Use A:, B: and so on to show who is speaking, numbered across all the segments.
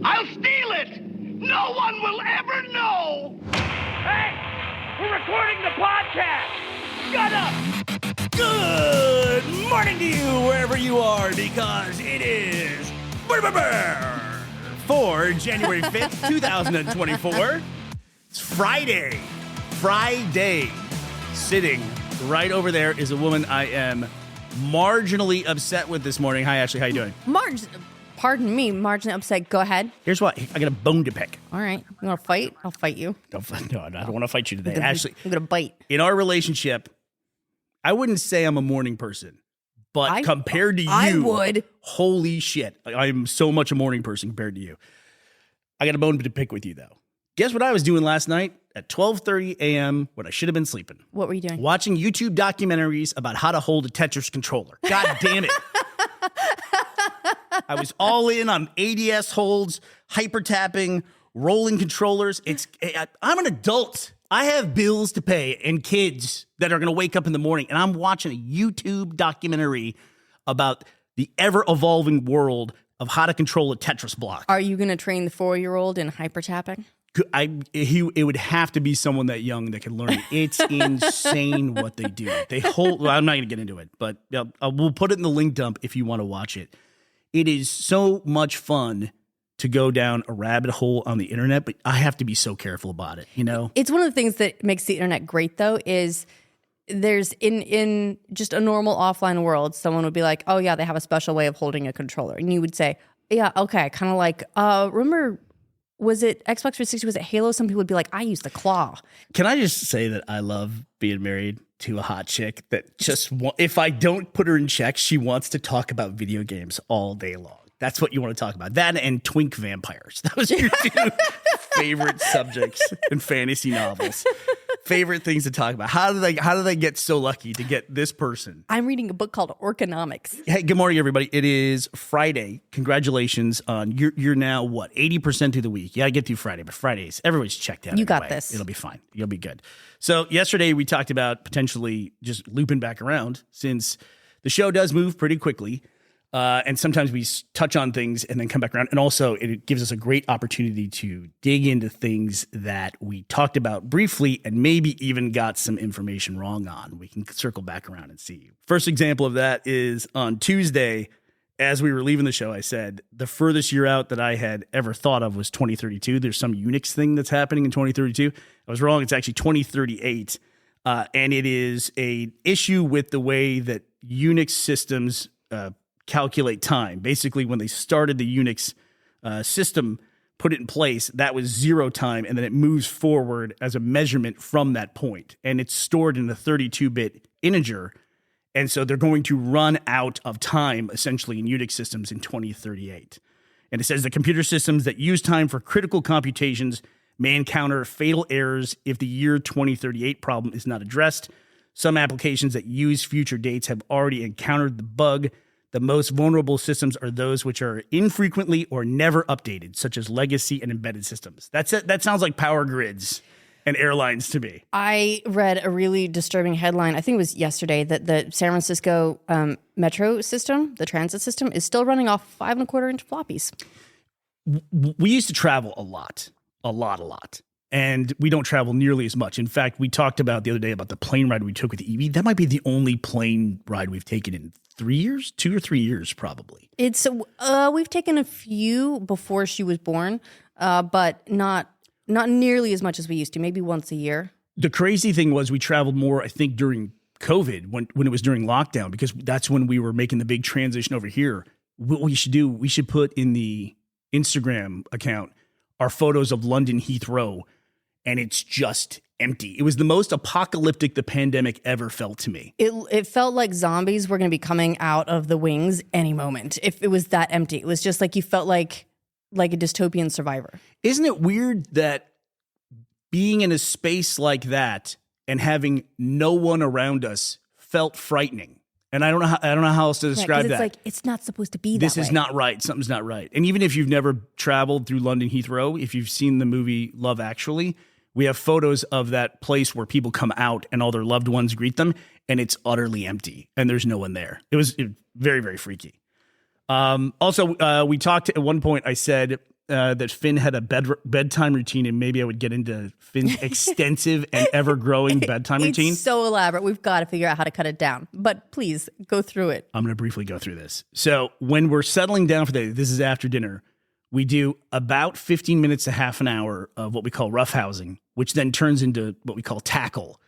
A: I'll steal it! No one will ever know!
B: Hey! We're recording the podcast! Shut up!
C: Good morning to you, wherever you are, because it is for January 5th, 2024. It's Friday. Sitting right over there is a woman I am marginally upset with this morning. Hi, Ashley. How you doing?
D: Pardon me, marginally upset. Go ahead.
C: Here's what. I got a bone to pick.
D: All right. You want to fight? I'll fight you.
C: No, I don't want to fight you today. Ashley,
D: I'm going to bite.
C: in our relationship, I wouldn't say I'm a morning person, but compared to you,
D: I would.
C: Holy shit. I'm so much a morning person compared to you. I got a bone to pick with you, though. Guess what I was doing last night at 12:30 a.m. when I should have been sleeping?
D: What were you doing?
C: Watching YouTube documentaries about how to hold a Tetris controller. God damn it. I was all in on ADS holds, hyper tapping, rolling controllers. I'm an adult. I have bills to pay and kids that are going to wake up in the morning, and I'm watching a YouTube documentary about the ever-evolving world of how to control a Tetris block.
D: Are you going to train the 4-year-old in hyper tapping?
C: It would have to be someone that young that can learn it. It's insane what they do. Well, I'm not going to get into it, but we'll put it in the link dump if you want to watch it. It is so much fun to go down a rabbit hole on the internet, but I have to be so careful about it, you know?
D: It's one of the things that makes the internet great, though, is there's in just a normal offline world, someone would be like, oh, yeah, they have a special way of holding a controller. And you would say, yeah, okay, kind of like, remember, was it Xbox 360? Was it Halo? Some people would be like, I use the claw.
C: Can I just say that I love being married to a hot chick that just, if I don't put her in check, she wants to talk about video games all day long. That's what you want to talk about. That and twink vampires. That was your two favorite subjects in fantasy novels. Favorite things to talk about. How do they get so lucky to get this person?
D: I'm reading a book called Orconomics.
C: Hey, good morning, everybody. It is Friday. Congratulations on you're now what 80% through the week. Yeah, I get through Friday, but Fridays everybody's checked out.
D: You got this.
C: It'll be fine. You'll be good. So yesterday we talked about potentially just looping back around since the show does move pretty quickly. And sometimes we touch on things and then come back around. And also it gives us a great opportunity to dig into things that we talked about briefly and maybe even got some information wrong on. We can circle back around and see. First example of that is on Tuesday, as we were leaving the show, I said the furthest year out that I had ever thought of was 2032. There's some Unix thing that's happening in 2032. I was wrong. It's actually 2038. And it is an issue with the way that Unix systems calculate time. Basically, when they started the Unix system, put it in place, that was 0 time, and then it moves forward as a measurement from that point. And it's stored in a 32-bit integer. And so they're going to run out of time, essentially, in Unix systems in 2038. And it says the computer systems that use time for critical computations may encounter fatal errors if the year 2038 problem is not addressed. Some applications that use future dates have already encountered the bug. The most vulnerable systems are those which are infrequently or never updated, such as legacy and embedded systems. That's it. That sounds like power grids and airlines to me.
D: I read a really disturbing headline, I think it was yesterday, that the San Francisco metro system, the transit system, is still running off 5.25-inch floppies.
C: We used to travel a lot. And we don't travel nearly as much. In fact, we talked about the other day about the plane ride we took with Evie. That might be the only plane ride we've taken in 3 years, 2 or 3 years, probably.
D: It's we've taken a few before she was born, but not nearly as much as we used to. Maybe once a year.
C: The crazy thing was we traveled more, I think, during COVID when it was during lockdown, because that's when we were making the big transition over here. What we should do, we should put in the Instagram account our photos of London Heathrow. And it's just empty. It was the most apocalyptic the pandemic ever felt to me.
D: It felt like zombies were going to be coming out of the wings any moment. If it was that empty, it was just like you felt like a dystopian survivor.
C: Isn't it weird that being in a space like that and having no one around us felt frightening? And I don't know how else to describe that.
D: It's like it's not supposed to be that
C: This
D: way.
C: is not right. Something's not right. And even if you've never traveled through London Heathrow, if you've seen the movie Love Actually, we have photos of that place where people come out and all their loved ones greet them, and it's utterly empty, and there's no one there. It was very, very freaky. Also, we talked at one point, I said that Finn had a bedtime routine, and maybe I would get into Finn's extensive and ever-growing bedtime routine.
D: It's so elaborate. We've got to figure out how to cut it down. But please, go through it.
C: I'm going to briefly go through this. So when we're settling down for the day, this is after dinner, we do about 15 minutes to half an hour of what we call roughhousing, which then turns into what we call tackle,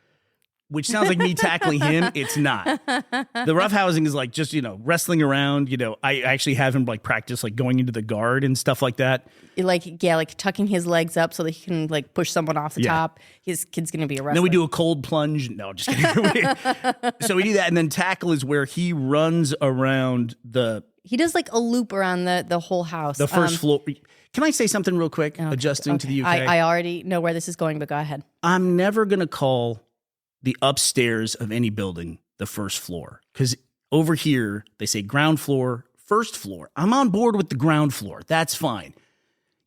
C: which sounds like me tackling him. It's not. The roughhousing is like just, wrestling around. I actually have him like practice like going into the guard and stuff like that.
D: Like tucking his legs up so that he can like push someone off the top. His kid's going to be a wrestler.
C: Then we do a cold plunge. No, just kidding. So we do that. And then tackle is where he runs around
D: He does like a loop around the whole house.
C: The first floor. Can I say something real quick? Adjusting to the UK.
D: I already know where this is going, but go ahead.
C: I'm never going to call the upstairs of any building the first floor, because over here they say ground floor, first floor. I'm on board with the ground floor. That's fine.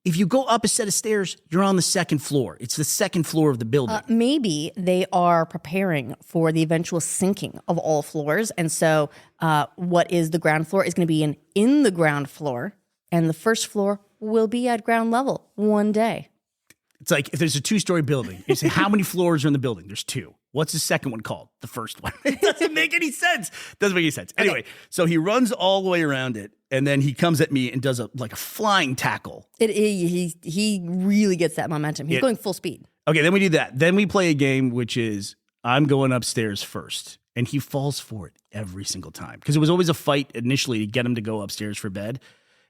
C: If you go up a set of stairs, you're on the second floor. It's the second floor of the building.
D: Maybe they are preparing for the eventual sinking of all floors. And so what is the ground floor is going to be in the ground floor, and the first floor will be at ground level one day.
C: It's like if there's a 2-story building, you say, how many floors are in the building? There's 2. What's the second one called? The first one. It doesn't make any sense. Anyway, So he runs all the way around it, and then he comes at me and does a flying tackle.
D: He really gets that momentum. He's going full speed.
C: Okay, then we do that. Then we play a game, which is I'm going upstairs first, and he falls for it every single time, because it was always a fight initially to get him to go upstairs for bed.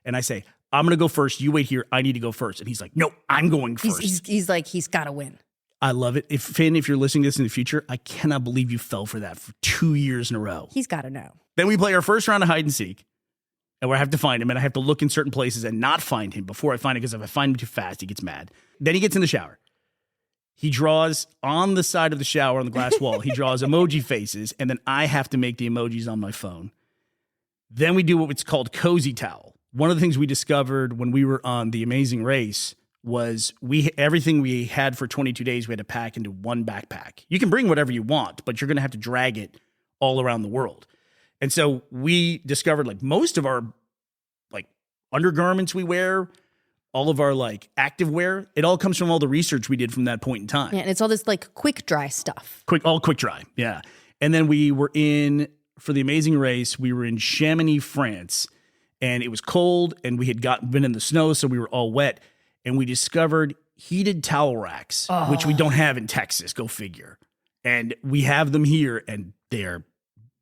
C: And I say, I'm going to go first. You wait here. I need to go first. And he's like, no, I'm going first.
D: He's like, he's got to win.
C: I love it. Finn, if you're listening to this in the future, I cannot believe you fell for that for 2 years in a row.
D: He's got to know.
C: Then we play our first round of hide and seek, and where I have to find him, and I have to look in certain places and not find him before I find him, because if I find him too fast, he gets mad. Then he gets in the shower. He draws on the side of the shower on the glass wall. He draws emoji faces, and then I have to make the emojis on my phone. Then we do what's called cozy towel. One of the things we discovered when we were on The Amazing Race was everything we had for 22 days, we had to pack into one backpack. You can bring whatever you want, but you're going to have to drag it all around the world. And so we discovered most of our undergarments we wear, all of our active wear, it all comes from all the research we did from that point in time.
D: Yeah, and it's all this quick dry stuff.
C: All quick dry, yeah. And then we were for The Amazing Race, we were in Chamonix, France, and it was cold, and we had been in the snow, so we were all wet. And we discovered heated towel racks, which we don't have in Texas. Go figure. And we have them here, and they're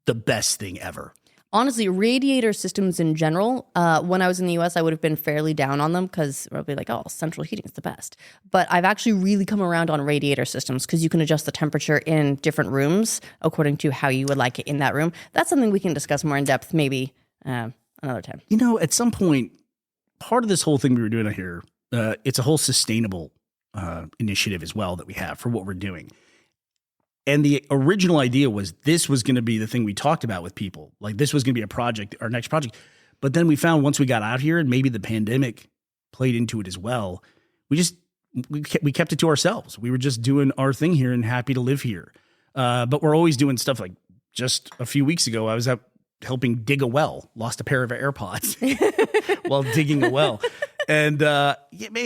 C: the best thing ever.
D: Honestly, radiator systems in general, when I was in the U.S., I would have been fairly down on them, because I'd be like, central heating is the best. But I've actually really come around on radiator systems, because you can adjust the temperature in different rooms according to how you would like it in that room. That's something we can discuss more in depth maybe another time.
C: At some point, part of this whole thing we were doing out here, it's a whole sustainable initiative as well that we have for what we're doing. And the original idea was this was going to be the thing we talked about with people. This was going to be a project, our next project. But then we found once we got out here, and maybe the pandemic played into it as well, we kept it to ourselves. We were just doing our thing here and happy to live here. But we're always doing stuff just a few weeks ago, I was out helping dig a well, lost a pair of AirPods while digging a well. And at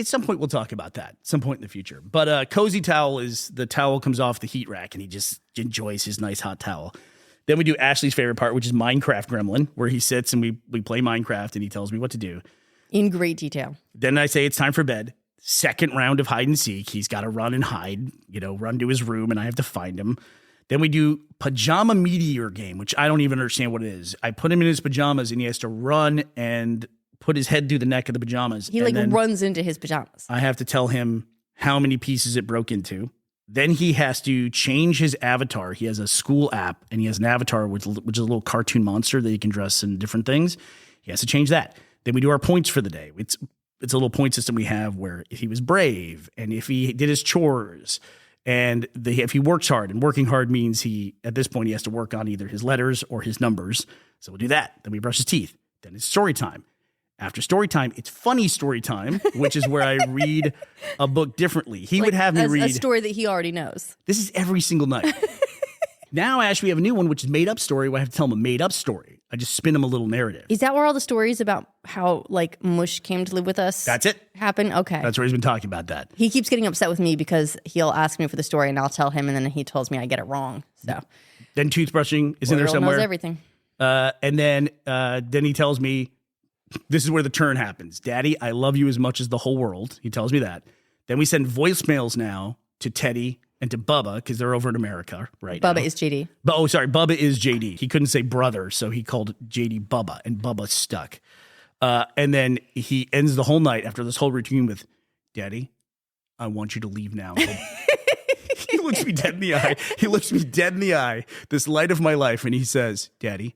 C: some point we'll talk about that, some point in the future. But cozy towel is the towel comes off the heat rack, and he just enjoys his nice hot towel. Then we do Ashley's favorite part, which is Minecraft Gremlin, where he sits and we play Minecraft, and he tells me what to do.
D: In great detail.
C: Then I say it's time for bed. Second round of hide and seek. He's got to run and hide, run to his room, and I have to find him. Then we do Pajama Meteor game, which I don't even understand what it is. I put him in his pajamas, and he has to run and put his head through the neck of the pajamas.
D: He runs into his pajamas.
C: I have to tell him how many pieces it broke into. Then he has to change his avatar. He has a school app, and he has an avatar, which is a little cartoon monster that he can dress in different things. He has to change that. Then we do our points for the day. It's a little point system we have where if he was brave, and if he did his chores, and if he works hard, and working hard means at this point he has to work on either his letters or his numbers. So we'll do that. Then we brush his teeth. Then it's story time. After story time, it's funny story time, which is where I read a book differently. He would have me read
D: a story that he already knows.
C: This is every single night. Now, Ash, we have a new one, which is made up story. Where I have to tell them a made up story. I just spin them a little narrative.
D: Is that where all the stories about how like Mush came to live with us?
C: That's it.
D: Happen? Okay.
C: That's where he's been talking about that.
D: He keeps getting upset with me because he'll ask me for the story and I'll tell him, and then he tells me I get it wrong. So
C: then toothbrushing is in there
D: Will
C: somewhere.
D: knows everything.
C: And then he tells me, this is where the turn happens. Daddy, I love you as much as the whole world. He tells me that. Then we send voicemails now to Teddy and to Bubba because they're over in America right now.
D: Bubba is JD.
C: Bubba is JD. He couldn't say brother, so he called JD Bubba, and Bubba stuck. And then he ends the whole night after this whole routine with, Daddy, I want you to leave now. He looks me dead in the eye. He looks me dead in the eye, this light of my life, and he says, Daddy,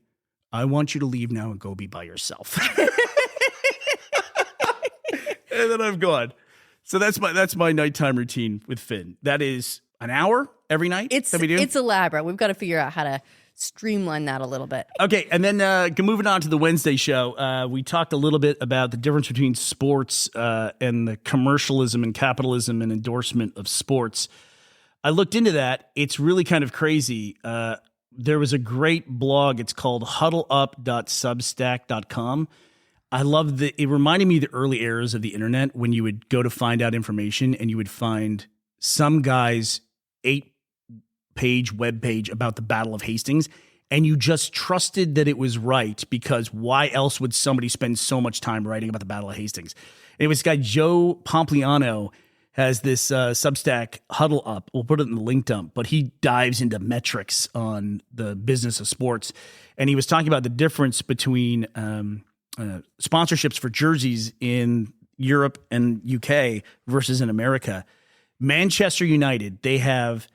C: I want you to leave now and go be by yourself. And then I'm gone. So that's my nighttime routine with Finn. That is an hour every night that we do.
D: It's elaborate. We've got to figure out how to streamline that a little bit.
C: Okay, and then moving on to the Wednesday show, we talked a little bit about the difference between sports and the commercialism and capitalism and endorsement of sports. I looked into that. It's really kind of crazy. There was a great blog. It's called huddleup.substack.com. I love it reminded me of the early eras of the internet when you would go to find out information and you would find some guy's 8-page webpage about the Battle of Hastings, and you just trusted that it was right because why else would somebody spend so much time writing about the Battle of Hastings? And it was this guy, Joe Pompliano, has this Substack Huddle Up. We'll put it in the link dump, but he dives into metrics on the business of sports. And he was talking about the difference between sponsorships for jerseys in Europe and UK versus in America. Manchester United, they have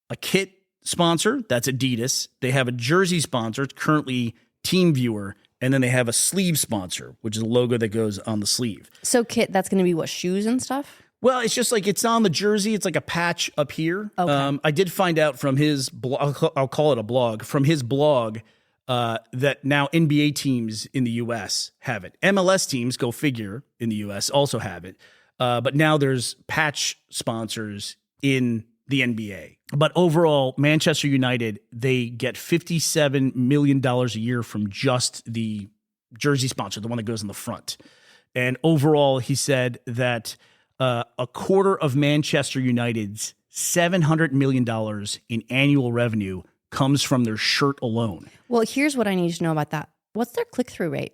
C: a kit sponsor, that's Adidas. They have a jersey sponsor, it's currently TeamViewer. And then they have a sleeve sponsor, which is a logo that goes on the sleeve.
D: So kit, that's going to be what, shoes and stuff?
C: Well, it's just like it's on the jersey. It's like a patch up here.
D: Okay.
C: I did find out from his blog, I'll call it a blog, from his blog that now NBA teams in the U.S. have it. MLS teams, go figure, in the U.S. also have it. But now there's patch sponsors in the NBA. But overall, Manchester United, they get $57 million a year from just the jersey sponsor, the one that goes in the front. And overall, he said that a quarter of Manchester United's $700 million in annual revenue comes from their shirt alone.
D: Well, here's what I need to know about that. What's their click-through rate?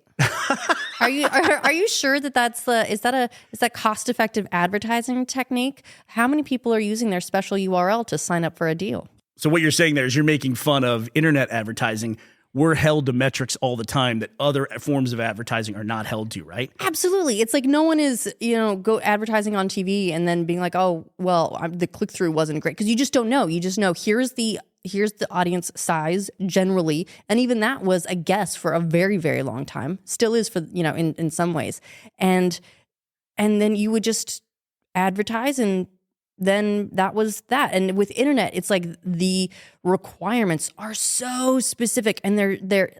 D: Are you sure that is that cost-effective advertising technique? How many people are using their special URL to sign up for a deal?
C: So what you're saying there is you're making fun of internet advertising. We're held to metrics all the time that other forms of advertising are not held to, right?
D: Absolutely. It's like no one is, go advertising on TV and then being like, oh, well, the click-through wasn't great. Because you just don't know. You just know here's the audience size generally. And even that was a guess for a very, very long time. Still is for, in some ways. And then you would just advertise and then that was that. And with internet, it's like the requirements are so specific and they're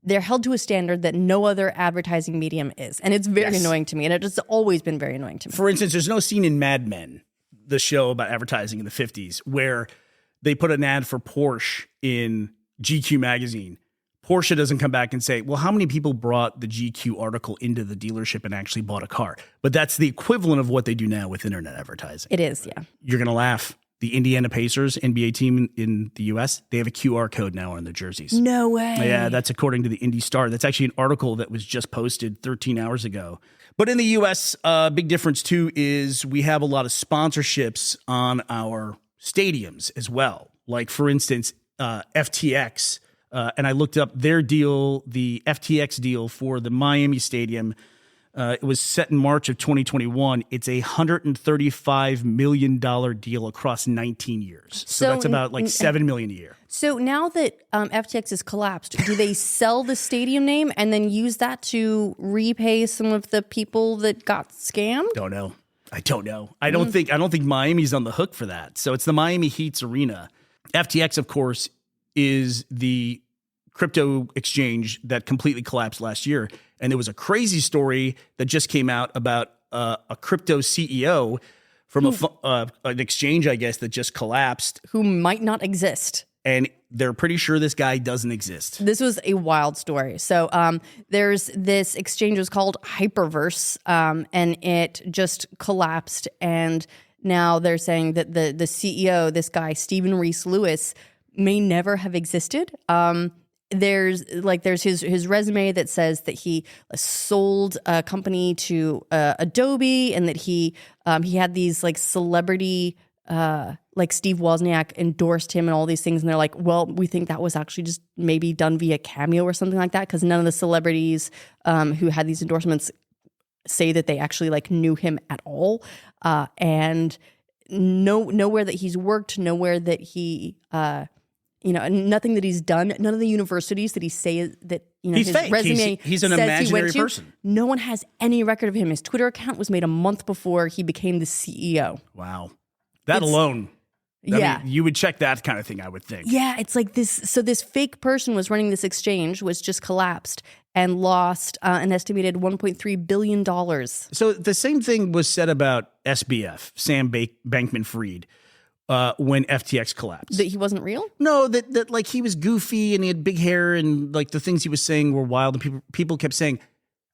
D: held to a standard that no other advertising medium is. And it's very annoying to me. And it's always been very annoying to me.
C: For instance, there's no scene in Mad Men, the show about advertising in the 50s, where they put an ad for Porsche in GQ magazine. Porsche doesn't come back and say, well, how many people brought the GQ article into the dealership and actually bought a car? But that's the equivalent of what they do now with internet advertising.
D: It is, yeah.
C: You're going to laugh. The Indiana Pacers, NBA team in the U.S., they have a QR code now on their jerseys.
D: No way.
C: Yeah, that's according to the Indy Star. That's actually an article that was just posted 13 hours ago. But in the U.S., big difference, too, is we have a lot of sponsorships on our stadiums as well. Like, for instance, FTX. And I looked up their deal, the FTX deal for the Miami Stadium. It was set in March of 2021. It's a $135 million deal across 19 years. So that's about like $7 million a year. So
D: now that FTX is collapsed, do they sell the stadium name and then use that to repay some of the people that got scammed?
C: Don't know. I don't know. I don't think Miami's on the hook for that. So it's the Miami Heat's arena. FTX, of course, is the crypto exchange that completely collapsed last year. And there was a crazy story that just came out about a crypto CEO from an exchange, I guess, that just collapsed.
D: Who might not exist.
C: And they're pretty sure this guy doesn't exist.
D: This was a wild story. So there's this exchange was called Hyperverse, and it just collapsed. And now they're saying that the CEO, this guy, Stephen Reese Lewis, may never have existed. There's his resume that says that he sold a company to Adobe, and that he had these like celebrity like Steve Wozniak endorsed him and all these things. And they're like, well, we think that was actually just maybe done via Cameo or something like that, because none of the celebrities who had these endorsements say that they actually like knew him at all. And nowhere that he's worked, nowhere that he nothing that he's done, none of the universities that he say that
C: he's
D: his
C: fake.
D: Resume
C: He's an
D: says
C: imaginary
D: he went to.
C: person.
D: No one has any record of him. His Twitter account was made a month before he became the CEO.
C: Wow. That alone.
D: Yeah.
C: I mean, you would check that kind of thing, I would think.
D: Yeah, it's like this. So this fake person was running this exchange, was just collapsed and lost an estimated $1.3 billion.
C: So the same thing was said about SBF, Sam Bankman-Fried, when FTX collapsed.
D: That he wasn't real?
C: No, that like he was goofy and he had big hair and like the things he was saying were wild. And people kept saying,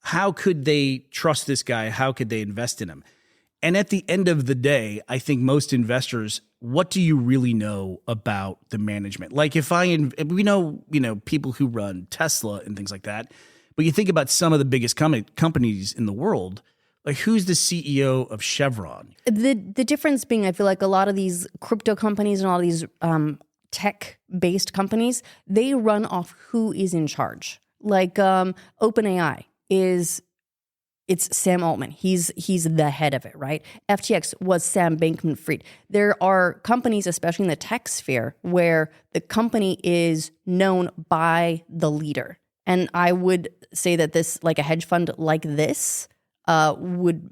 C: how could they trust this guy? How could they invest in him? And at the end of the day, I think most investors, what do you really know about the management? Like we know, people who run Tesla and things like that, but you think about some of the biggest companies in the world, like who's the CEO of Chevron?
D: The difference being, I feel like a lot of these crypto companies and all these tech-based companies, they run off who is in charge. Like OpenAI it's Sam Altman. He's the head of it, right? FTX was Sam Bankman-Fried. There are companies, especially in the tech sphere, where the company is known by the leader. And I would say that this, like a hedge fund like this, would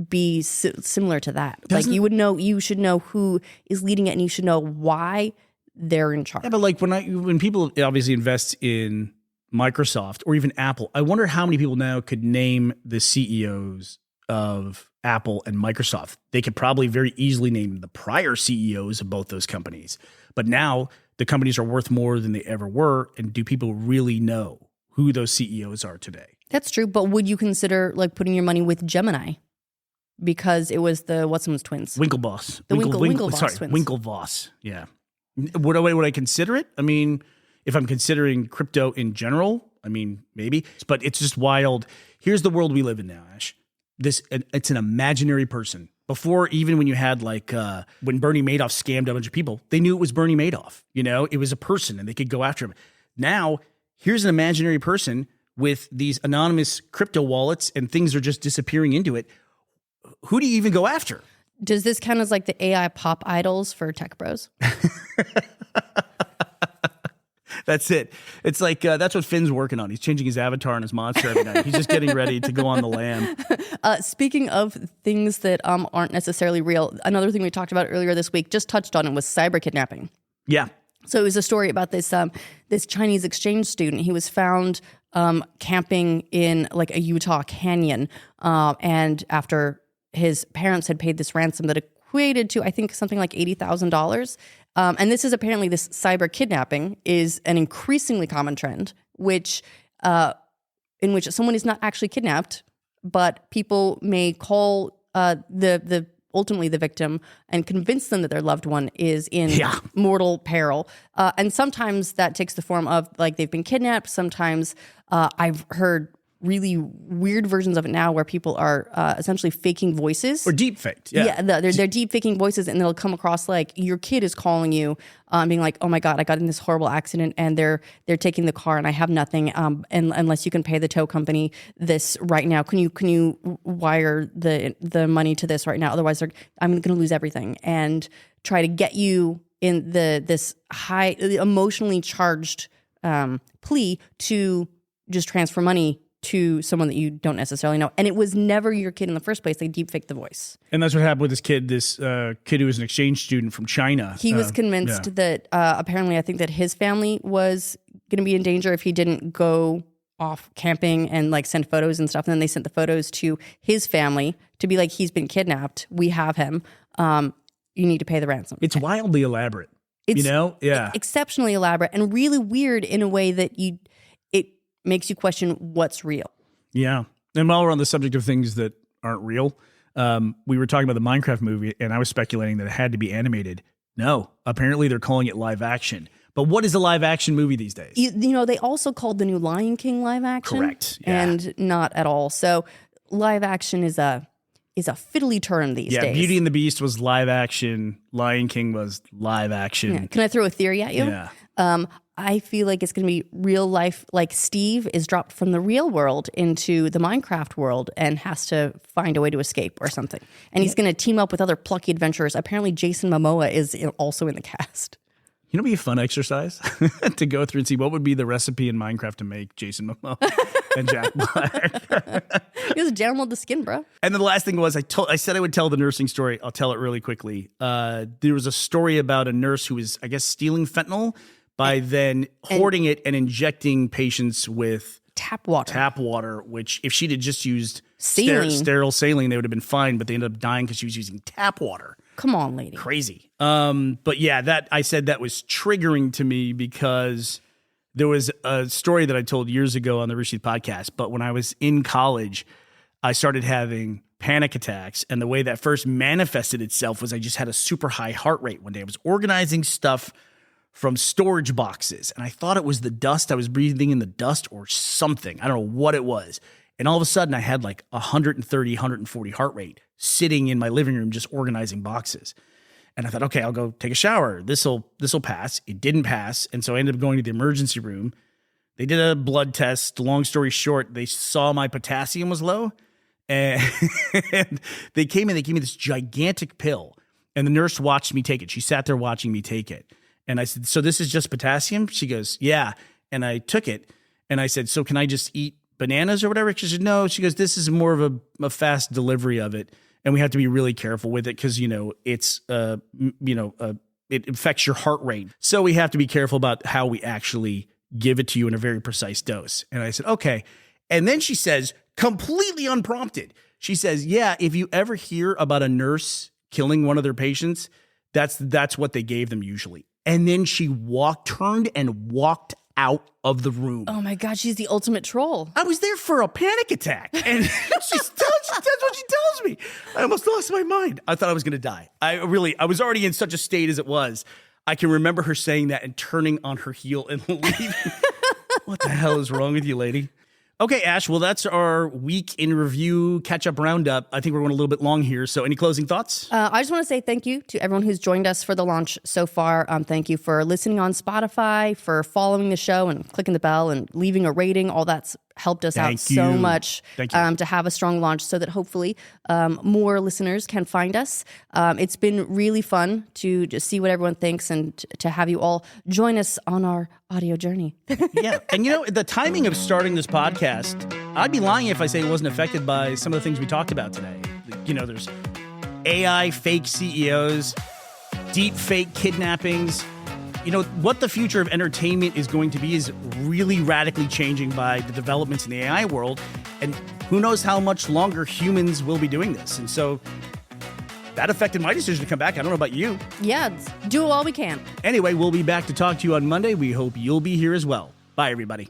D: be similar to that. Like you should know who is leading it, and you should know why they're in charge.
C: Yeah, but like when people obviously invest in Microsoft or even Apple, I wonder how many people now could name the CEOs of Apple and Microsoft. They could probably very easily name the prior CEOs of both those companies. But now the companies are worth more than they ever were. And do people really know who those CEOs are today?
D: That's true. But would you consider like putting your money with Gemini? Because it was the What's-One's twins.
C: Winklevoss.
D: The Winklevoss twins.
C: Winklevoss. Yeah. Would I consider it? I mean, if I'm considering crypto in general, I mean, maybe, but it's just wild. Here's the world we live in now, Ash. It's an imaginary person. Before, even when you had like, when Bernie Madoff scammed a bunch of people, they knew it was Bernie Madoff. It was a person and they could go after him. Now, here's an imaginary person with these anonymous crypto wallets and things are just disappearing into it. Who do you even go after?
D: Does this count as like the AI pop idols for tech bros?
C: That's it. It's like, that's what Finn's working on. He's changing his avatar and his monster every night. He's just getting ready to go on the lam.
D: Speaking of things that aren't necessarily real, another thing we talked about earlier this week, just touched on it, was cyber kidnapping.
C: Yeah.
D: So it was a story about this Chinese exchange student. He was found camping in like a Utah canyon. And after his parents had paid this ransom that equated to, I think, something like $80,000. And this cyber kidnapping is an increasingly common trend, in which someone is not actually kidnapped, but people may call ultimately the victim and convince them that their loved one is in mortal peril. And sometimes that takes the form of like they've been kidnapped. Sometimes I've heard really weird versions of it now where people are essentially faking voices.
C: Or deepfaked. Yeah,
D: they're deep faking voices, and they'll come across like your kid is calling you, being like, oh my God, I got in this horrible accident and they're taking the car and I have nothing. And unless you can pay the tow company this right now, can you wire the money to this right now? Otherwise I'm going to lose everything, and try to get you in this high emotionally charged plea to just transfer money to someone that you don't necessarily know. And it was never your kid in the first place. They deepfaked the voice.
C: And that's what happened with this kid who was an exchange student from China.
D: He was convinced that apparently I think that his family was going to be in danger if he didn't go off camping and like send photos and stuff. And then they sent the photos to his family to be like, he's been kidnapped. We have him. You need to pay the ransom.
C: It's wildly elaborate.
D: It's
C: Yeah.
D: exceptionally elaborate and really weird in a way that it makes you question what's real.
C: Yeah. And while we're on the subject of things that aren't real, we were talking about the Minecraft movie, and I was speculating that it had to be animated. No, apparently they're calling it live action. But what is a live action movie these days?
D: You know, they also called the new Lion King live action.
C: Correct. Yeah.
D: And not at all. So live action is a fiddly term these days.
C: Yeah, Beauty and the Beast was live action. Lion King was live action.
D: Yeah. Can I throw a theory at you?
C: Yeah.
D: I feel like it's going to be real life, like Steve is dropped from the real world into the Minecraft world and has to find a way to escape or something. And he's going to team up with other plucky adventurers. Apparently Jason Momoa is also in the cast.
C: You know, it'd be a fun exercise to go through and see what would be the recipe in Minecraft to make Jason Momoa and Jack Black.
D: Just download the skin, bro.
C: And then the last thing was I said I would tell the nursing story. I'll tell it really quickly. There was a story about a nurse who was, I guess, stealing fentanyl by then hoarding it and injecting patients with
D: tap water,
C: which if she'd had just used
D: saline.
C: Sterile saline, they would have been fine, but they ended up dying because she was using tap water.
D: Come on, lady.
C: Crazy. But yeah, I said that was triggering to me because there was a story that I told years ago on the Rishi podcast, but when I was in college, I started having panic attacks, and the way that first manifested itself was I just had a super high heart rate one day. I was organizing stuff from storage boxes, and I thought it was the dust. I was breathing in the dust or something. I don't know what it was. And all of a sudden, I had like 130, 140 heart rate sitting in my living room just organizing boxes. And I thought, okay, I'll go take a shower. This'll pass. It didn't pass. And so I ended up going to the emergency room. They did a blood test. Long story short, they saw my potassium was low. And they came in, they gave me this gigantic pill. And the nurse watched me take it. She sat there watching me take it. And I said, so this is just potassium? She goes, yeah. And I took it. And I said, so can I just eat bananas or whatever? She said, no. She goes, this is more of a fast delivery of it. And we have to be really careful with it because, it's, it affects your heart rate. So we have to be careful about how we actually give it to you in a very precise dose. And I said, okay. And then she says, completely unprompted, she says, yeah, if you ever hear about a nurse killing one of their patients, that's what they gave them usually. And then she turned and walked out of the room.
D: Oh my God, she's the ultimate troll.
C: I was there for a panic attack. And that's what she tells me. I almost lost my mind. I thought I was going to die. I was already in such a state as it was. I can remember her saying that and turning on her heel and leaving. What the hell is wrong with you, lady? Okay, Ash, well, that's our week in review catch-up roundup. I think we're going a little bit long here, so any closing thoughts?
D: I just want to say thank you to everyone who's joined us for the launch so far. Thank you for listening on Spotify, for following the show and clicking the bell and leaving a rating. All that's helped us out so much to have a strong launch so that hopefully more listeners can find us. It's been really fun to just see what everyone thinks and to have you all join us on our audio journey.
C: Yeah. And the timing of starting this podcast, I'd be lying if I say it wasn't affected by some of the things we talked about today. There's AI fake CEOs, deepfake kidnappings. What the future of entertainment is going to be is really radically changing by the developments in the AI world. And who knows how much longer humans will be doing this. And so that affected my decision to come back. I don't know about you.
D: Yeah, do all we can.
C: Anyway, we'll be back to talk to you on Monday. We hope you'll be here as well. Bye, everybody.